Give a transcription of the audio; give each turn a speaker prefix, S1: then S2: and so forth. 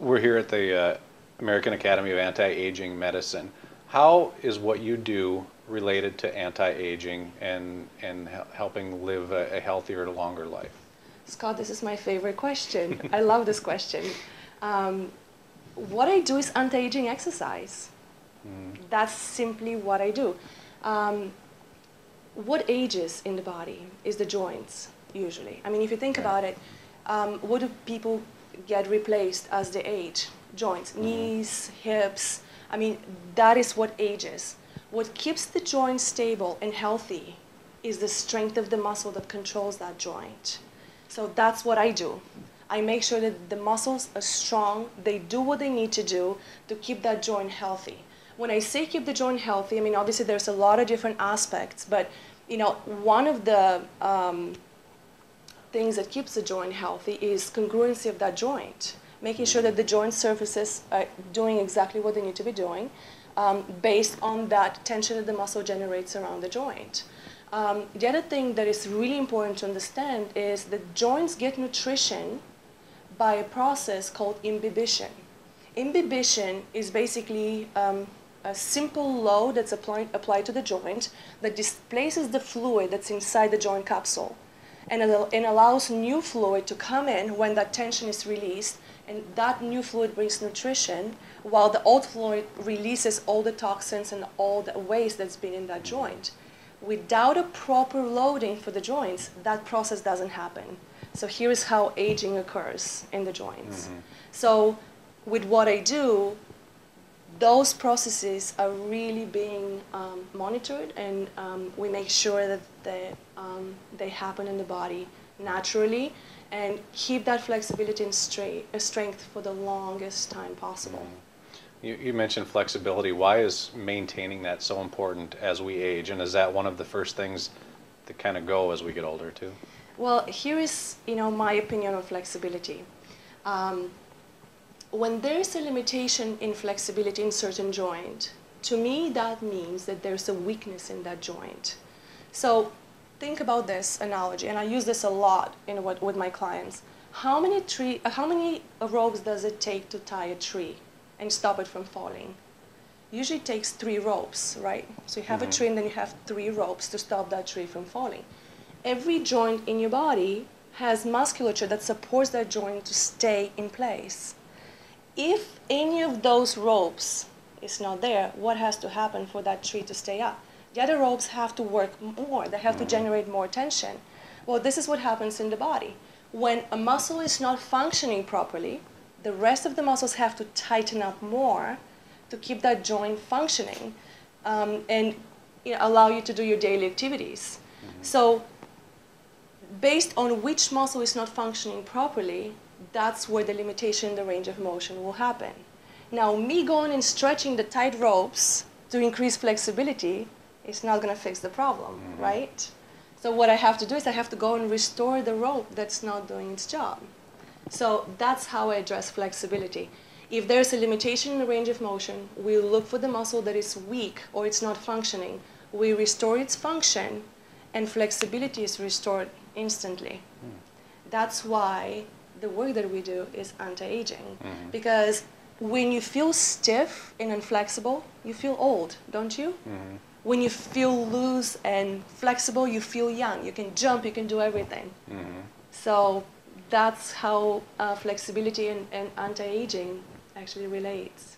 S1: We're here at the American Academy of Anti-Aging Medicine. How is what you do related to anti-aging and helping live a healthier, longer life?
S2: Scott, this is my favorite question. I love this question. What I do is anti-aging exercise. That's simply what I do. What ages in the body is the joints, usually. I mean, if you think about it, what do people get replaced as they age? Joints, knees, hips. I mean, that is what ages. What keeps the joint stable and healthy is the strength of the muscle that controls that joint. So that's what I do. I make sure that the muscles are strong, they do what they need to do to keep that joint healthy. When I say keep the joint healthy, I mean, obviously there's a lot of different aspects, but you know, one of the things that keeps the joint healthy is congruency of that joint, making sure that the joint surfaces are doing exactly what they need to be doing based on that tension that the muscle generates around the joint. The other thing that is really important to understand is that joints get nutrition by a process called imbibition. Imbibition is basically a simple load that's applied to the joint that displaces the fluid that's inside the joint capsule and allows new fluid to come in when that tension is released, and that new fluid brings nutrition while the old fluid releases all the toxins and all the waste that's been in that joint. Without a proper loading for the joints, that process doesn't happen. So here's how aging occurs in the joints. So with what I do, those processes are really being monitored, and we make sure that they happen in the body naturally and keep that flexibility and strength for the longest time possible.
S1: You mentioned flexibility. Why is maintaining that so important as we age? And is that one of the first things that kind of go as we get older too?
S2: Well, here is, my opinion on flexibility. When there's a limitation in flexibility in certain joint, to me that means that there's a weakness in that joint. So think about this analogy, and I use this a lot with my clients. How many ropes does it take to tie a tree and stop it from falling? Usually it takes 3 ropes, right? So you have a tree and then you have 3 ropes to stop that tree from falling. Every joint in your body has musculature that supports that joint to stay in place. If any of those ropes is not there, what has to happen for that tree to stay up? The other ropes have to work more. They have to generate more tension. Well, this is what happens in the body. When a muscle is not functioning properly, the rest of the muscles have to tighten up more to keep that joint functioning and allow you to do your daily activities. So based on which muscle is not functioning properly, that's where the limitation in the range of motion will happen. Now, me going and stretching the tight ropes to increase flexibility is not going to fix the problem, right? So what I have to do is I have to go and restore the rope that's not doing its job. So that's how I address flexibility. If there's a limitation in the range of motion, we look for the muscle that is weak or it's not functioning. We restore its function, and flexibility is restored instantly. That's why the work that we do is anti-aging. Because when you feel stiff and inflexible, you feel old, don't you? When you feel loose and flexible, you feel young. You can jump, you can do everything. So that's how flexibility and anti-aging actually relates.